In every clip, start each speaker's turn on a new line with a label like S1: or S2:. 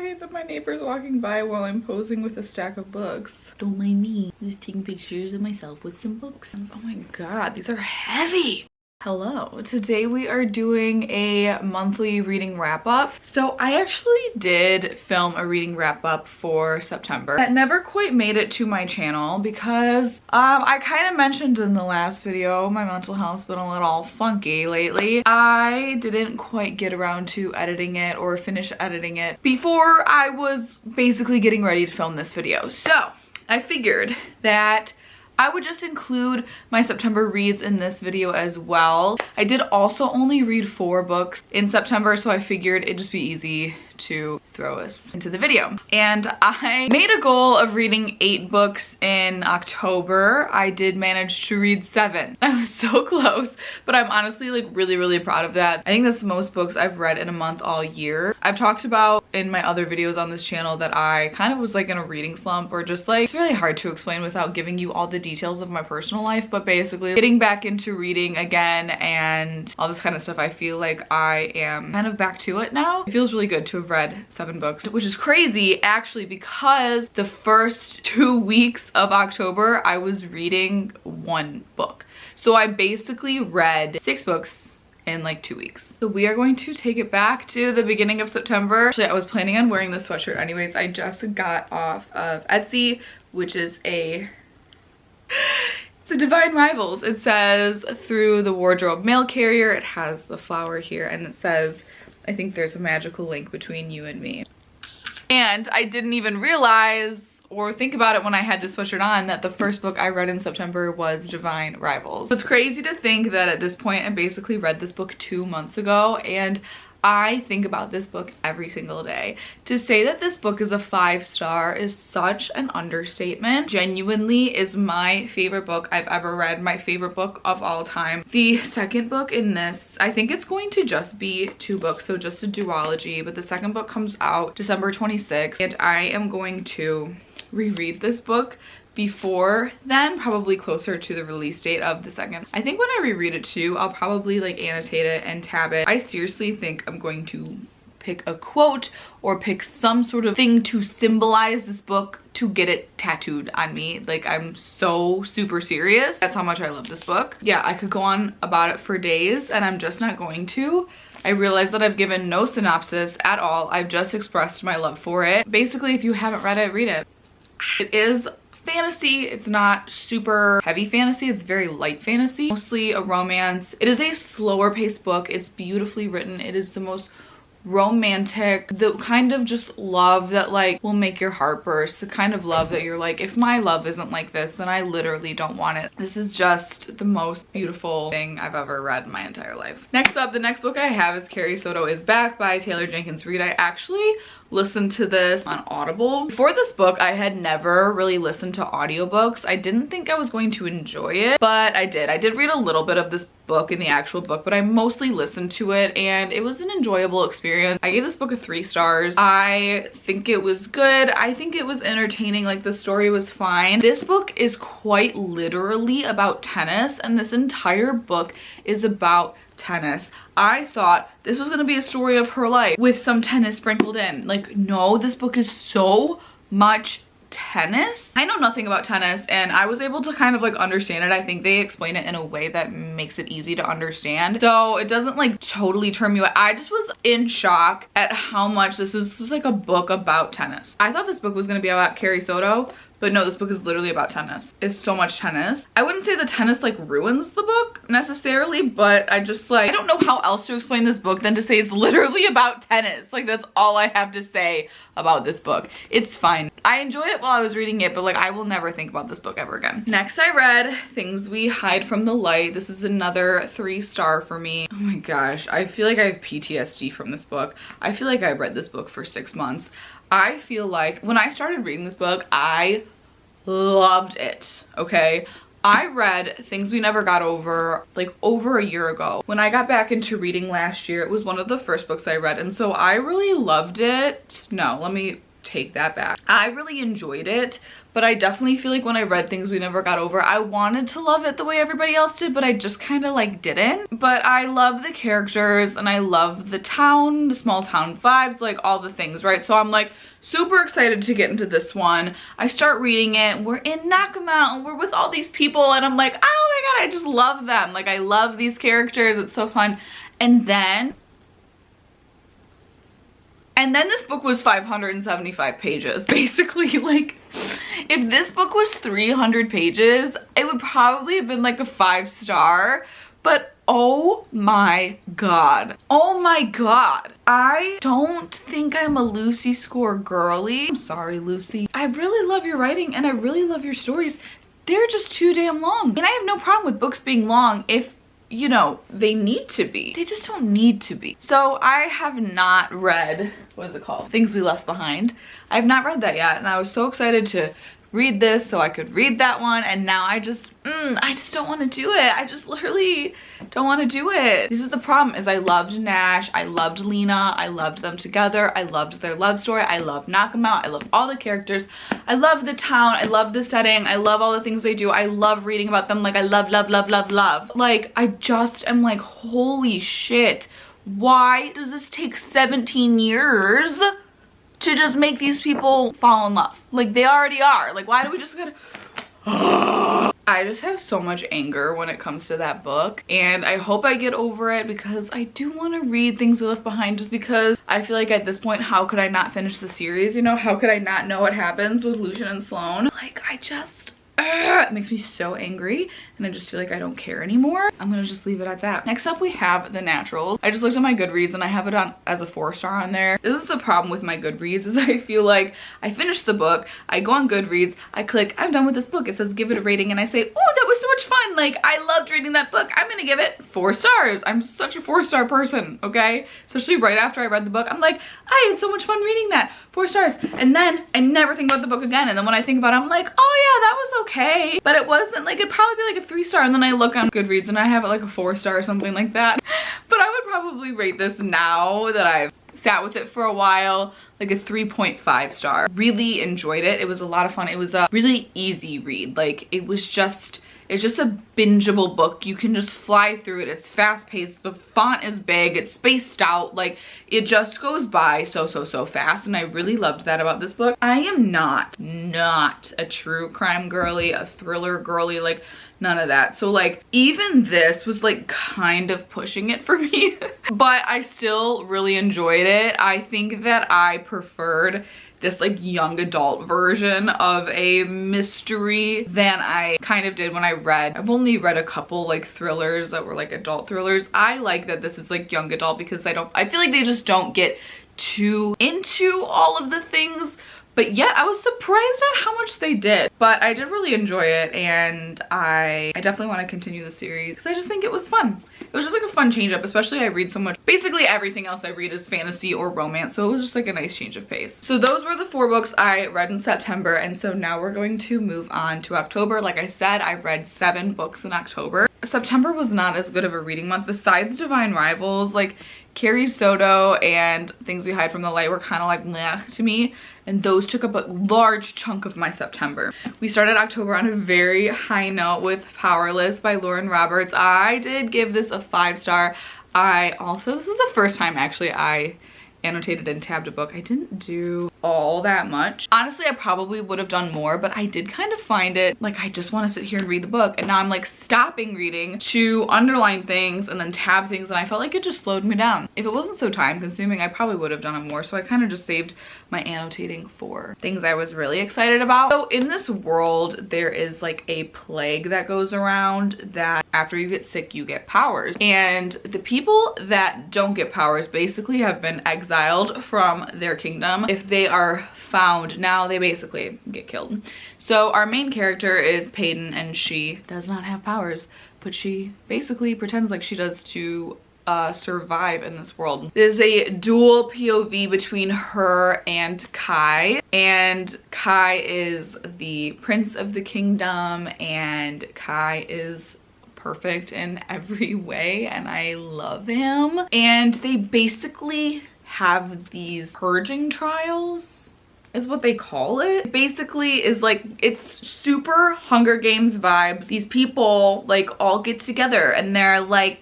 S1: sorry that my neighbor's walking by while I'm posing with a stack of books. Don't mind me. I'm just taking pictures of myself with some books. Oh my god, these are heavy. Hello, today we are doing a monthly reading wrap-up. So I actually did film a reading wrap-up for September. That never quite made it to my channel because I kind of mentioned in the last video my mental health's been a little funky lately. I didn't quite get around to editing it or finish editing it before I was basically getting ready to film this video. So I figured that I would just include my September reads in this video as well. I did also only read 4 books in September, so I figured it'd just be easy to throw us into the video. And I made a goal of reading 8 books in October. I did manage to read 7. I was so close, but I'm honestly like really proud of that. I think that's the most books I've read in a month all year. I've talked about in my other videos on this channel that I kind of was like in a reading slump, or just like, it's really hard to explain without giving you all the details of my personal life, but basically getting back into reading again and all this kind of stuff. I feel like I am kind of back to it now. It feels really good to have read 7 books, which is crazy actually, because the first 2 weeks of October I was reading 1 book. So I basically read 6 books in like 2 weeks. So we are going to take it back to the beginning of September. Actually, I was planning on wearing this sweatshirt anyways. I just got off of Etsy, which is it's a Divine Rivals. It says through the wardrobe mail carrier. It has the flower here and it says, I think there's a magical link between you and me. And I didn't even realize or think about it when I had this sweatshirt on that the first book I read in September was Divine Rivals. So it's crazy to think that at this point I basically read this book 2 months ago, and I think about this book every single day. To say that this book is a 5-star is such an understatement. Genuinely is my favorite book I've ever read, my favorite book of all time. The second book in this, I think it's going to just be 2 books, so just a duology, but the second book comes out December 26th, and I am going to reread this book before then, probably closer to the release date of the second. I think when I reread it too, I'll probably like annotate it and tab it. I seriously think I'm going to pick a quote or pick some sort of thing to symbolize this book to get it tattooed on me. Like, I'm so super serious. That's how much I love this book. Yeah, I could go on about it for days and I'm just not going to. I realize that I've given no synopsis at all. I've just expressed my love for it. Basically, if you haven't read it, read it. It is fantasy. It's not super heavy fantasy. It's very light fantasy, mostly a romance. It is a slower paced book. It's beautifully written. It is the most romantic, the kind of just love that like will make your heart burst, the kind of love that you're like, if my love isn't like this, then I literally don't want it. This is just the most beautiful thing I've ever read in my entire life. Next up, the next book I have is Carrie Soto is Back by Taylor Jenkins Reid. I actually listened to this on Audible. Before this book, I had never really listened to audiobooks. I didn't think I was going to enjoy it, but I did. I did read a little bit of this book in the actual book, but I mostly listened to it and it was an enjoyable experience. I gave this book a 3 stars. I think it was good. I think it was entertaining. Like, the story was fine. This book is quite literally about tennis, and this entire book is about tennis. I thought this was gonna be a story of her life with some tennis sprinkled in. Like, no, this book is so much tennis. I know nothing about tennis and I was able to kind of like understand it. I think they explain it in a way that makes it easy to understand, so it doesn't like totally turn me away. I just was in shock at how much this is just like a book about tennis. I thought this book was gonna be about Carrie Soto, but no, this book is literally about tennis. It's so much tennis. I wouldn't say the tennis like ruins the book necessarily, but I just like, I don't know how else to explain this book than to say it's literally about tennis. Like, that's all I have to say about this book. It's fine. I enjoyed it while I was reading it, but like, I will never think about this book ever again. Next, I read Things We Hide from the Light. This is another 3-star for me. Oh my gosh, I feel like I have PTSD from this book. I feel like I read this book for 6 months. I feel like when I started reading this book, I loved it, okay? I read Things We Never Got Over like over a year ago. When I got back into reading last year, it was one of the first books I read, and so I really loved it. No, let me take that back. I really enjoyed it, but but I definitely feel like when I read Things We Never Got Over, I wanted to love it the way everybody else did, but I just kind of like didn't. But I love the characters and I love the town, the small town vibes, like all the things, right? So I'm like super excited to get into this one. I start reading it, we're in Nakama and we're with all these people and I'm like, oh my god, I just love them. Like I love these characters, it's so fun. And then this book was 575 pages, basically. Like, if this book was 300 pages, it would probably have been like a 5-star, but oh my god. Oh my god. I don't think I'm a Lucy score girly. I'm sorry, Lucy. I really love your writing and I really love your stories. They're just too damn long. And I have no problem with books being long if, you know, they need to be. They just don't need to be. So I have not read, what is it called? Things We Left Behind. I have not read that yet and I was so excited to read this so I could read that one, and now I just don't want to do it. I just literally don't want to do it. This is the problem, is I loved Nash, I loved Lena, I loved them together, I loved their love story, I loved Nakama, I love all the characters, I love the town, I love the setting, I love all the things they do, I love reading about them, like I love, love, love, love, love. Like I just am like, holy shit, why does this take 17 years to just make these people fall in love? Like they already are. Like why do we just gotta I just have so much anger when it comes to that book, and I hope I get over it because I do want to read Things We Left Behind, just because I feel like at this point, how could I not finish the series? You know, how could I not know what happens with Lucian and Sloane? Like I just it makes me so angry and I just feel like I don't care anymore. I'm gonna just leave it at that. Next up we have The Naturals. I just looked at my Goodreads and I have it on as a 4-star on there. This is the problem with my Goodreads, is I feel like I finished the book, I go on Goodreads, I click, I'm done with this book, it says give it a rating, and I say, oh, that was so much fun, like I loved reading that book, I'm gonna give it 4 stars. I'm such a 4-star person, okay? Especially right after I read the book, I'm like, I had so much fun reading that, 4 stars. And then I never think about the book again, and then when I think about it, I'm like, oh yeah, that was okay, but it wasn't, like it'd probably be like a 3-star, and then I look on Goodreads and I have it like a 4-star or something like that. But I would probably rate this, now that I've sat with it for a while, like a 3.5 star. Really enjoyed it. It was a lot of fun. It was a really easy read. Like it's just a bingeable book. You can just fly through it. It's fast paced. The font is big. It's spaced out. Like it just goes by so fast. And I really loved that about this book. I am not a true crime girly, a thriller girly, like none of that. So like even this was like kind of pushing it for me, but I still really enjoyed it. I think that I preferred this like young adult version of a mystery than I kind of did when I've only read a couple like thrillers that were like adult thrillers. I like that this is like young adult because I feel like they just don't get too into all of the things, but yet I was surprised at how much they did. But I did really enjoy it, and I definitely want to continue the series because I just think it was fun. It was just like a fun change up, especially I read so much. Basically everything else I read is fantasy or romance, so it was just like a nice change of pace. So those were the 4 books I read in September, and so now we're going to move on to October. Like I said, I read 7 books in October. September was not as good of a reading month. Besides Divine Rivals, like Carrie Soto and Things We Hide from the Light were kind of like meh to me, and those took up a large chunk of my September. We started October on a very high note with Powerless by Lauren Roberts. I did give this a 5-star. This is the first time actually I annotated and tabbed a book. I didn't do all that much. Honestly, I probably would have done more, but I did kind of find it like I just want to sit here and read the book, and now I'm like stopping reading to underline things and then tab things, and I felt like it just slowed me down. If it wasn't so time consuming, I probably would have done it more, so I kind of just saved my annotating for things I was really excited about. So in this world, there is like a plague that goes around that after you get sick, you get powers. And the people that don't get powers basically have been exiled from their kingdom. If they are found now, they basically get killed. So our main character is Peyton, and she does not have powers, but she basically pretends like she does to survive in this world. There's a dual POV between her and Kai, and Kai is the prince of the kingdom, and Kai is perfect in every way, and I love him. And they basically have these purging trials is what they call it. Basically is like, it's super Hunger Games vibes. These people like all get together and they're like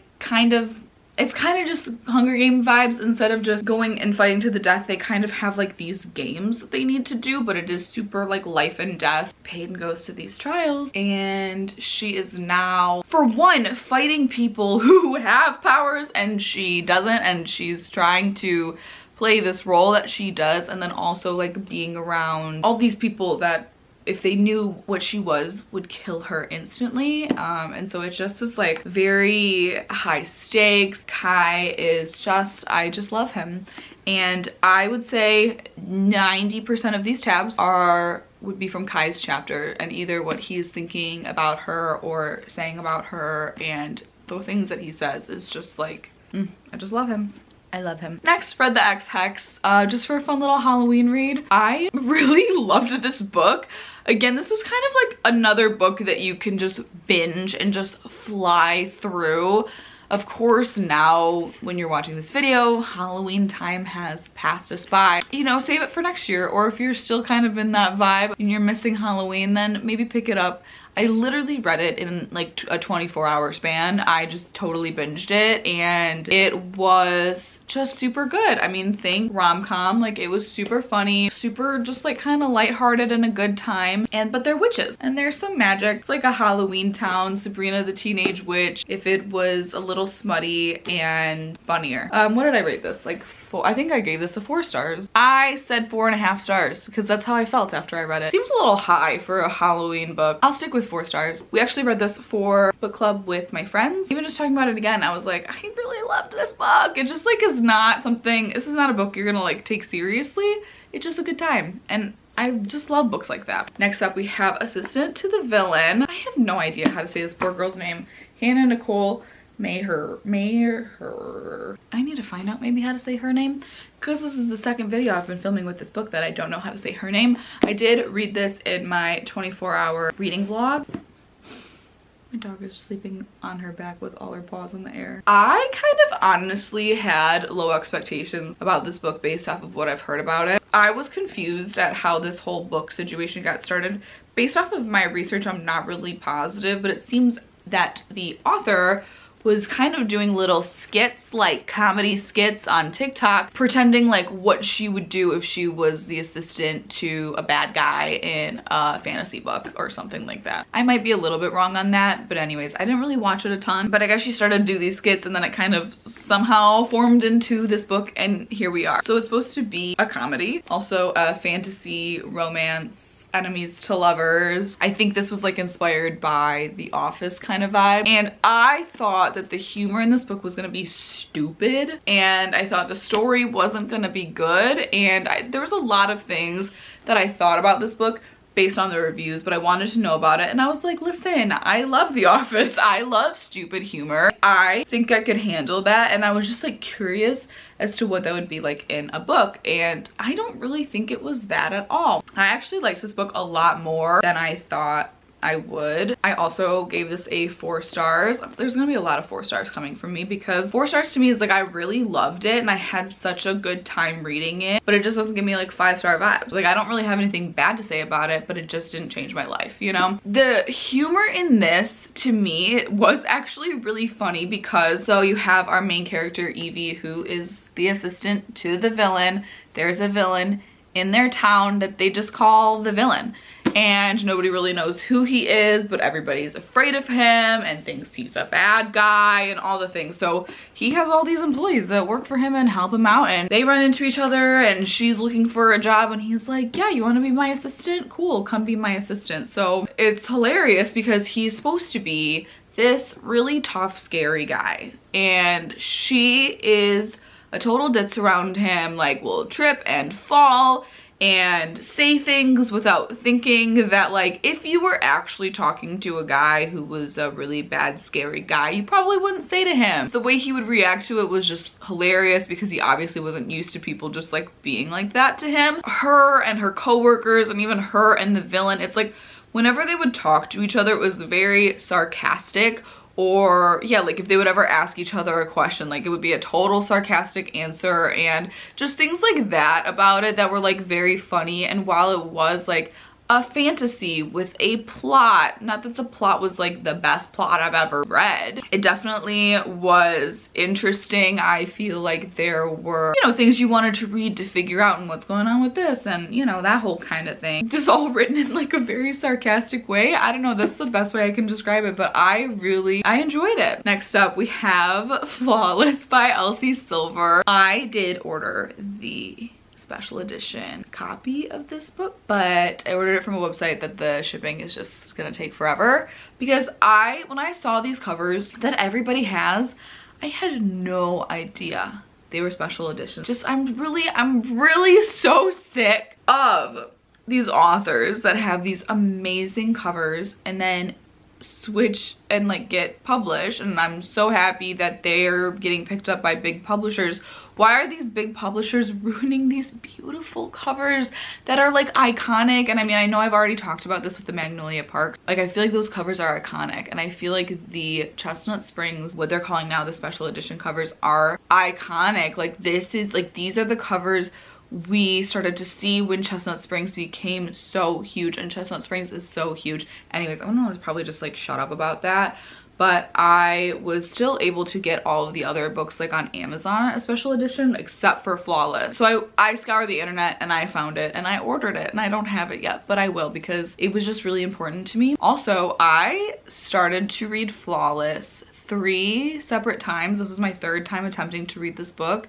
S1: it's kind of just Hunger Game vibes. Instead of just going and fighting to the death, they kind of have like these games that they need to do, but it is super like life and death. Peyton goes to these trials and she is now, for one, fighting people who have powers and she doesn't, and she's trying to play this role that she does, and then also like being around all these people that if they knew what she was would kill her instantly. And so it's just this like very high stakes. Kai is just, I just love him. And I would say 90% of these tabs would be from Kai's chapter, and either what he's thinking about her or saying about her, and the things that he says is just like, I just love him. I love him. Next, Fred the Ex-Hex, just for a fun little Halloween read. I really loved this book. Again, this was kind of like another book that you can just binge and just fly through. Of course, now when you're watching this video, Halloween time has passed us by. You know, save it for next year, or if you're still kind of in that vibe and you're missing Halloween, then maybe pick it up. I literally read it in like a 24-hour span. I just totally binged it and it was just super good. I mean, think rom-com, like it was super funny, super just like kind of lighthearted and a good time. But they're witches and there's some magic. It's like a Halloween town, Sabrina the Teenage Witch, if it was a little smutty and funnier. What did I rate this? Like I think I gave this a 4 stars. I said 4.5 stars because that's how I felt after I read it. Seems a little high for a Halloween book. I'll stick with 4 stars. We actually read this for book club with my friends. Even just talking about it again, I was like, I really loved this book. It just like is not something, this is not a book you're gonna like take seriously. It's just a good time. And I just love books like that. Next up, we have Assistant to the Villain. I have no idea how to say this poor girl's name. Hannah Nicole Maher. I need to find out maybe how to say her name, because this is the second video I've been filming with this book that I don't know how to say her name. I did read this in my 24-hour reading vlog. My dog is sleeping on her back with all her paws in the air. I kind of honestly had low expectations about this book based off of what I've heard about it. I was confused at how this whole book situation got started. Based off of my research, I'm not really positive, but it seems that the author was kind of doing little skits, like comedy skits on TikTok, pretending like what she would do if she was the assistant to a bad guy in a fantasy book or something like that. I might be a little bit wrong on that, but anyways, I didn't really watch it a ton, but I guess she started to do these skits and then it kind of somehow formed into this book, and here we are. So it's supposed to be a comedy, also a fantasy romance, enemies to lovers. I think this was like inspired by The Office kind of vibe, and I thought that the humor in this book was gonna be stupid, and I thought the story wasn't gonna be good, and there was a lot of things that I thought about this book based on the reviews, but I wanted to know about it, and I was like, listen, I love The Office. I love stupid humor. I think I could handle that, and I was just like curious as to what that would be like in a book, and I don't really think it was that at all. I actually liked this book a lot more than I thought I would. I also gave this a 4 stars. There's gonna be a lot of 4 stars coming from me because 4 stars to me is like I really loved it and I had such a good time reading it, but it just doesn't give me like 5-star vibes. Like I don't really have anything bad to say about it, but it just didn't change my life, you know? The humor in this to me was actually really funny because so you have our main character Evie, who is the assistant to the villain. There's a villain in their town that they just call the villain, and nobody really knows who he is, but everybody's afraid of him and thinks he's a bad guy and all the things. So he has all these employees that work for him and help him out, and they run into each other, and she's looking for a job and he's like, yeah, you want to be my assistant? Cool, come be my assistant. So it's hilarious because he's supposed to be this really tough, scary guy, and she is a total ditz around him, like will trip and fall and say things without thinking that like if you were actually talking to a guy who was a really bad, scary guy, you probably wouldn't say to him. The way he would react to it was just hilarious because he obviously wasn't used to people just like being like that to him. Her and her coworkers and even her and the villain, it's like whenever they would talk to each other, it was very sarcastic or yeah, like if they would ever ask each other a question, like it would be a total sarcastic answer, and just things like that about it that were like very funny. And while it was like a fantasy with a plot, not that the plot was like the best plot I've ever read, it definitely was interesting. I feel like there were, you know, things you wanted to read to figure out and what's going on with this, and you know, that whole kind of thing. Just all written in like a very sarcastic way. I don't know, that's the best way I can describe it, but I enjoyed it. Next up, we have Flawless by Elsie Silver. I did order the special edition copy of this book, but I ordered it from a website that the shipping is just gonna take forever, because when I saw these covers that everybody has, I had no idea they were special editions. Just I'm really so sick of these authors that have these amazing covers and then switch and like get published, and I'm so happy that they're getting picked up by big publishers. Why are these big publishers ruining these beautiful covers that are like iconic? And I mean, I know I've already talked about this with the Magnolia Park. Like, I feel like those covers are iconic, and I feel like the Chestnut Springs, what they're calling now the special edition covers, are iconic. Like, this is like, these are the covers we started to see when Chestnut Springs became so huge, and Chestnut Springs is so huge. Anyways, I don't know, I was probably just like shut up about that, but I was still able to get all of the other books like on Amazon, a special edition, except for Flawless. So I scoured the internet and I found it and I ordered it, and I don't have it yet, but I will, because it was just really important to me. Also, I started to read Flawless 3 separate times. This was my 3rd time attempting to read this book.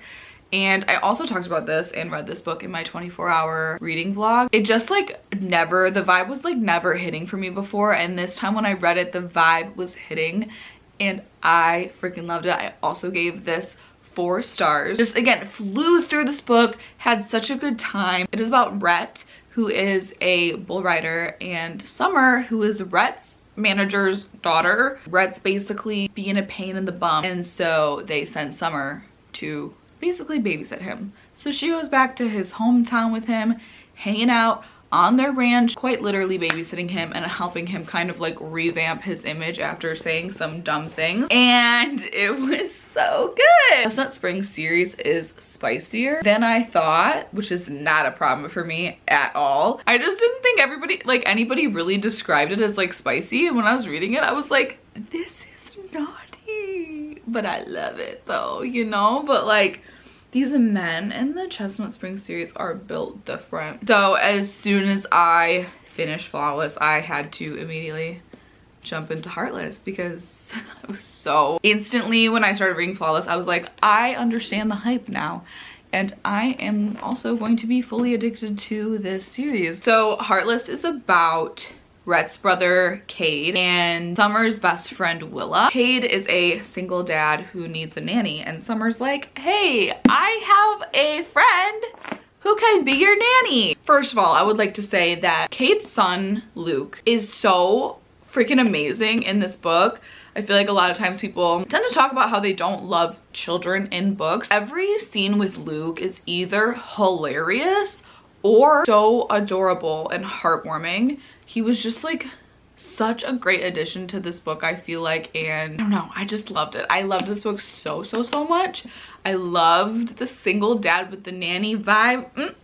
S1: And I also talked about this and read this book in my 24-hour reading vlog. It just like the vibe was like never hitting for me before. And this time when I read it, the vibe was hitting and I freaking loved it. I also gave this 4 stars. Just again, flew through this book, had such a good time. It is about Rhett, who is a bull rider, and Summer, who is Rhett's manager's daughter. Rhett's basically being a pain in the bum, and so they send Summer to basically babysit him. So she goes back to his hometown with him, hanging out on their ranch, quite literally babysitting him and helping him kind of like revamp his image after saying some dumb things. And it was so good. Chestnut Springs series is spicier than I thought, which is not a problem for me at all. I just didn't think anybody really described it as like spicy, and when I was reading it I was like, this is naughty, but I love it though, you know? But like, these men in the Chestnut Springs series are built different. So as soon as I finished Flawless, I had to immediately jump into Heartless, because I was so instantly, when I started reading Flawless, I was like, I understand the hype now. And I am also going to be fully addicted to this series. So Heartless is about Rhett's brother, Cade, and Summer's best friend, Willa. Cade is a single dad who needs a nanny, and Summer's like, hey, I have a friend who can be your nanny. First of all, I would like to say that Cade's son, Luke, is so freaking amazing in this book. I feel like a lot of times people tend to talk about how they don't love children in books. Every scene with Luke is either hilarious or so adorable and heartwarming. He was just like such a great addition to this book, I feel like, and I don't know, I just loved it. I loved this book so much. I loved the single dad with the nanny vibe.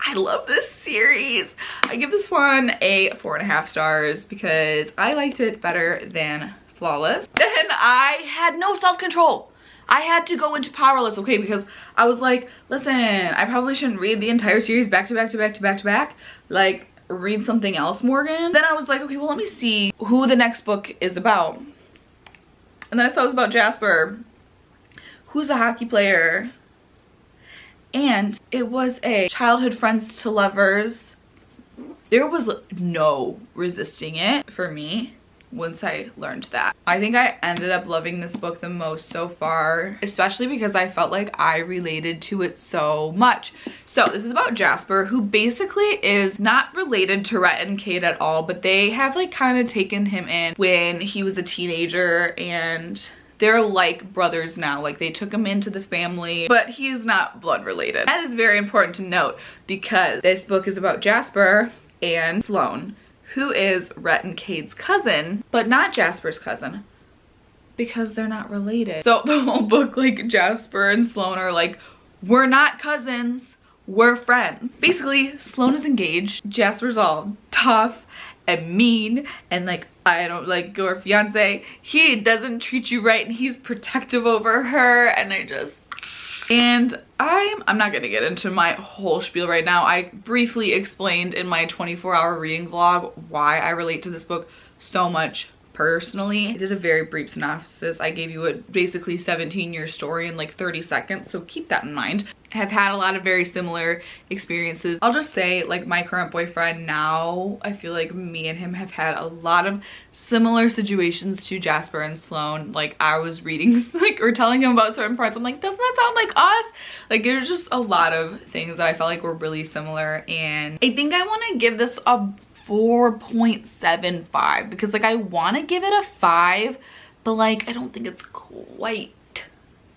S1: I love this series. I give this one a 4.5 stars because I liked it better than Flawless. Then I had no self-control. I had to go into Powerless, okay, because I was like, listen, I probably shouldn't read the entire series back to back. Like, read something else, Morgan. Then I was like, okay, well, let me see who the next book is about. And then I saw it was about Jasper, who's a hockey player. And it was a childhood friends to lovers. There was no resisting it for me once I learned that. I think I ended up loving this book the most so far, especially because I felt like I related to it so much. So this is about Jasper, who basically is not related to Rhett and Cade at all, but they have like kind of taken him in when he was a teenager, and they're like brothers now. Like, they took him into the family, but he's not blood related. That is very important to note, because this book is about Jasper and Sloane, who is Rhett and Cade's cousin, but not Jasper's cousin, because they're not related. So the whole book, like, Jasper and Sloane are like, we're not cousins, we're friends. Basically, Sloane is engaged. Jasper's all tough and mean and like, I don't like your fiance. He doesn't treat you right and he's protective over her, and I'm not gonna get into my whole spiel right now. I briefly explained in my 24-hour reading vlog why I relate to this book so much personally. I did a very brief synopsis. I gave you a basically 17-year story in like 30 seconds, so keep that in mind. I have had a lot of very similar experiences. I'll just say, like, my current boyfriend now, I feel like me and him have had a lot of similar situations to Jasper and Sloane. Like, I was reading, like, or telling him about certain parts, I'm like, doesn't that sound like us? Like, there's just a lot of things that I felt like were really similar, and I think I want to give this a 4.75 because, like, I want to give it a 5, but like, I don't think it's quite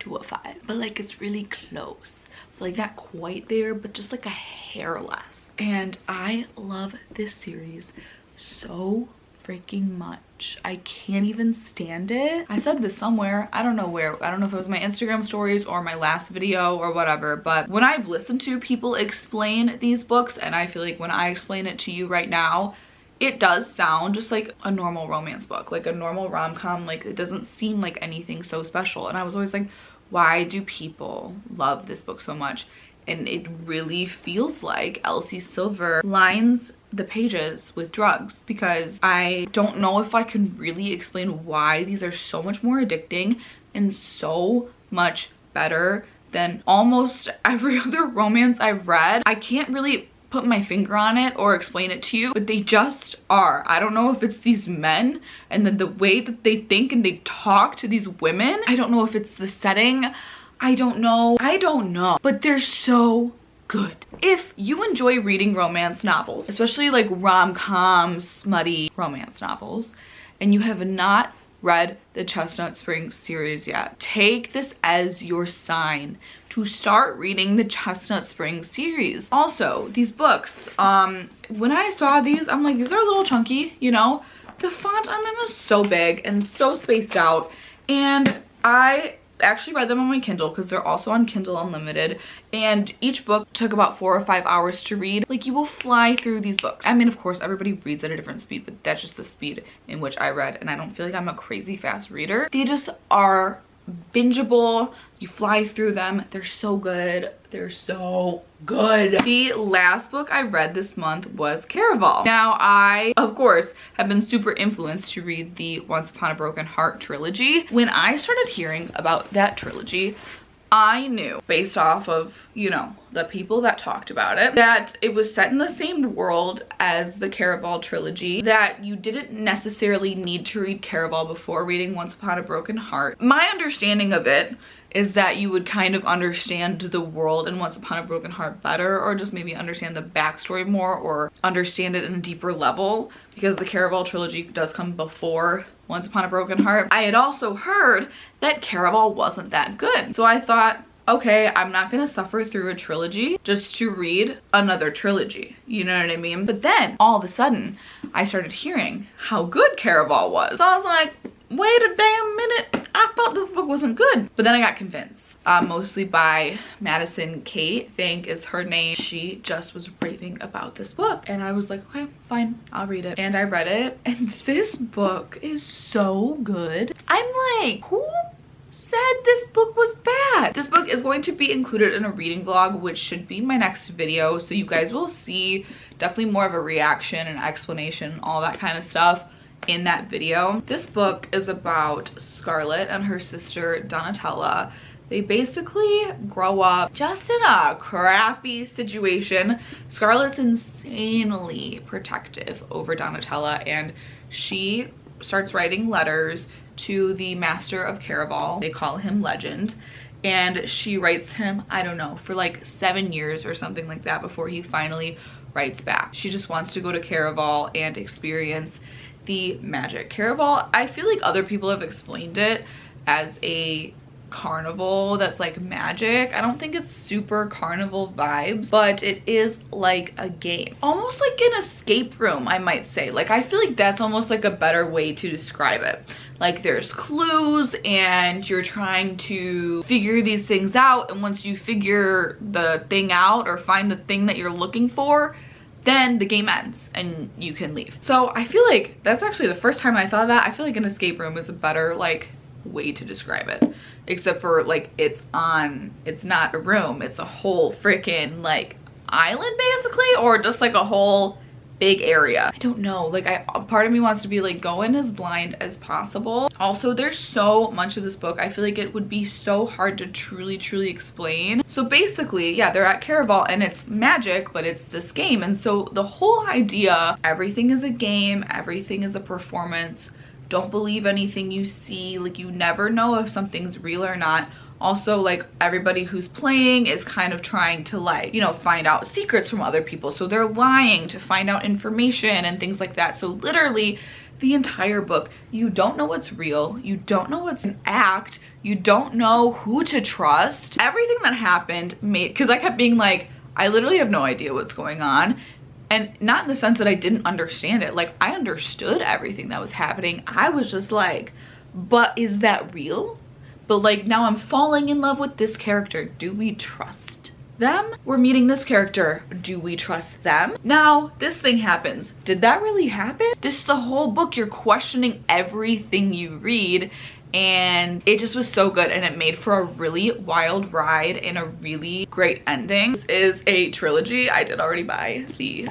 S1: to a 5, but like, it's really close. Like, not quite there, but just like a hair less. And I love this series so freaking much. I can't even stand it. I said this somewhere, I don't know where, I don't know if it was my Instagram stories or my last video or whatever, but when I've listened to people explain these books, and I feel like when I explain it to you right now, it does sound just like a normal romance book, like a normal rom-com. Like, it doesn't seem like anything so special. And I was always like, why do people love this book so much? And it really feels like Elsie Silver lines the pages with drugs, because I don't know if I can really explain why these are so much more addicting and so much better than almost every other romance I've read. I can't really put my finger on it or explain it to you, but they just are. I don't know if it's these men and then the way that they think and they talk to these women. I don't know if it's the setting. I don't know, but they're so good. If you enjoy reading romance novels, especially like rom-com, smutty romance novels, and you have not read the Chestnut Springs series yet, take this as your sign to start reading the Chestnut Springs series. Also, these books, when I saw these, I'm like, these are a little chunky, you know? The font on them is so big and so spaced out, and I actually read them on my Kindle because they're also on Kindle Unlimited, and each book took about 4 or 5 hours to read. Like, you will fly through these books. I mean, of course, everybody reads at a different speed, but that's just the speed in which I read, and I don't feel like I'm a crazy fast reader. They just are bingeable. You fly through them. They're so good. They're so good. The last book I read this month was Caraval. Now, I, of course, have been super influenced to read the Once Upon a Broken Heart trilogy. When I started hearing about that trilogy, I knew, based off of, you know, the people that talked about it, that it was set in the same world as the Caraval trilogy, that you didn't necessarily need to read Caraval before reading Once Upon a Broken Heart. My understanding of it is that you would kind of understand the world in Once Upon a Broken Heart better, or just maybe understand the backstory more, or understand it in a deeper level, because the Caraval trilogy does come before Once Upon a Broken Heart. I had also heard that Caraval wasn't that good, so I thought, okay, I'm not gonna suffer through a trilogy just to read another trilogy, you know what I mean? But then all of a sudden I started hearing how good Caraval was, so I was like, wait a damn minute, I thought this book wasn't good. But then I got convinced, mostly by Madison Kate, I think is her name. She just was raving about this book, and I was like, okay, fine, I'll read it. And I read it, and this book is so good. I'm like, who said this book was bad? This book is going to be included in a reading vlog, which should be my next video, so you guys will see definitely more of a reaction and explanation, all that kind of stuff in that video. This book is about Scarlett and her sister Donatella. They basically grow up just in a crappy situation. Scarlett's insanely protective over Donatella, and she starts writing letters to the master of Caraval. They call him Legend, and she writes him, I don't know, for like 7 years or something like that before he finally writes back. She just wants to go to Caraval and experience the magic. Caraval, I feel like other people have explained it as a carnival that's like magic. I don't think it's super carnival vibes, but it is like a game. Almost like an escape room, I might say. Like, I feel like that's almost like a better way to describe it. Like, there's clues and you're trying to figure these things out, and once you figure the thing out or find the thing that you're looking for, then the game ends and you can leave. So I feel like that's actually the first time I thought of that. I feel like an escape room is a better like way to describe it, except for like it's not a room, it's a whole freaking like island basically, or just like a whole big area. I don't know, like part of me wants to be like, go in as blind as possible. Also, there's so much of this book, I feel like it would be so hard to truly explain. So basically, yeah, they're at Caraval and it's magic, but it's this game. And so the whole idea, everything is a game, everything is a performance. Don't believe anything you see. Like, you never know if something's real or not. Also, like, everybody who's playing is kind of trying to, like, you know, find out secrets from other people. So they're lying to find out information and things like that. So literally the entire book, you don't know what's real. You don't know what's an act. You don't know who to trust. Everything that happened because I kept being like, I literally have no idea what's going on. And not in the sense that I didn't understand it. Like, I understood everything that was happening. I was just like, but is that real? But like, now I'm falling in love with this character. Do we trust them? We're meeting this character. Do we trust them? Now, this thing happens. Did that really happen? This is the whole book. You're questioning everything you read. And it just was so good, and it made for a really wild ride and a really great ending. This is a trilogy. I did already buy the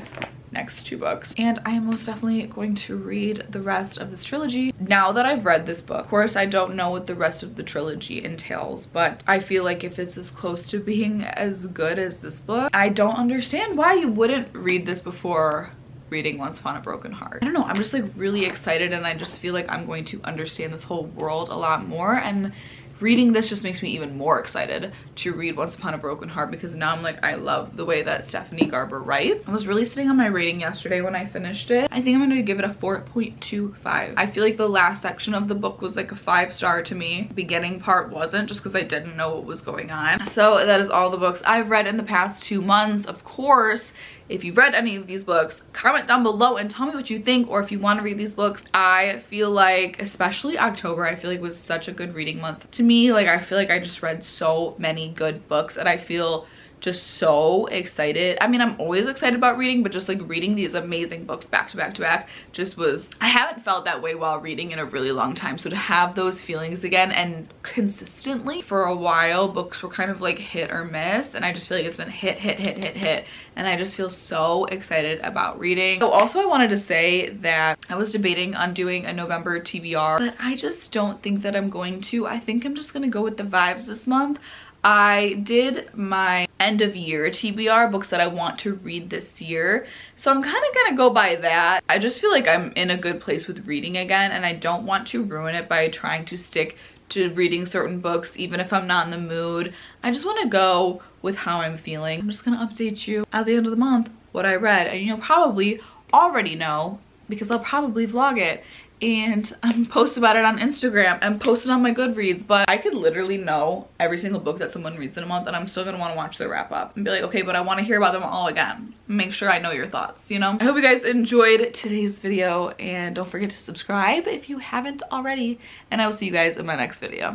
S1: next 2 books, and I am most definitely going to read the rest of this trilogy now that I've read this book. Of course, I don't know what the rest of the trilogy entails, but I feel like if it's as close to being as good as this book, I don't understand why you wouldn't read this before reading Once Upon a Broken Heart. I don't know, I'm just like really excited, and I just feel like I'm going to understand this whole world a lot more, and reading this just makes me even more excited to read Once Upon a Broken Heart, because now I'm like, I love the way that Stephanie Garber writes. I was really sitting on my rating yesterday when I finished it. I think I'm gonna give it a 4.25. I feel like the last section of the book was like a 5-star to me. The beginning part wasn't, just because I didn't know what was going on. So that is all the books I've read in the past 2 months. Of course, if you've read any of these books, comment down below and tell me what you think, or if you want to read these books. I feel like, especially October, I feel like was such a good reading month to me. Like, I feel like I just read so many good books, and I feel just so excited. I mean, I'm always excited about reading, but just like reading these amazing books back to back to back just was, I haven't felt that way while reading in a really long time. So to have those feelings again, and consistently for a while, books were kind of like hit or miss, and I just feel like it's been hit, and I just feel so excited about reading. So also, I wanted to say that I was debating on doing a November TBR, but I just don't think that I'm going to. I think I'm just gonna go with the vibes this month. I did my end of year TBR, books that I want to read this year. So I'm kind of gonna go by that. I just feel like I'm in a good place with reading again, and I don't want to ruin it by trying to stick to reading certain books even if I'm not in the mood. I just want to go with how I'm feeling. I'm just gonna update you at the end of the month what I read, and you'll probably already know because I'll probably vlog it and post about it on Instagram and post it on my Goodreads. But I could literally know every single book that someone reads in a month, and I'm still gonna want to watch their wrap up and be like, okay, but I want to hear about them all again. Make sure I know your thoughts, you know? I hope you guys enjoyed today's video, and don't forget to subscribe if you haven't already, and I will see you guys in my next video.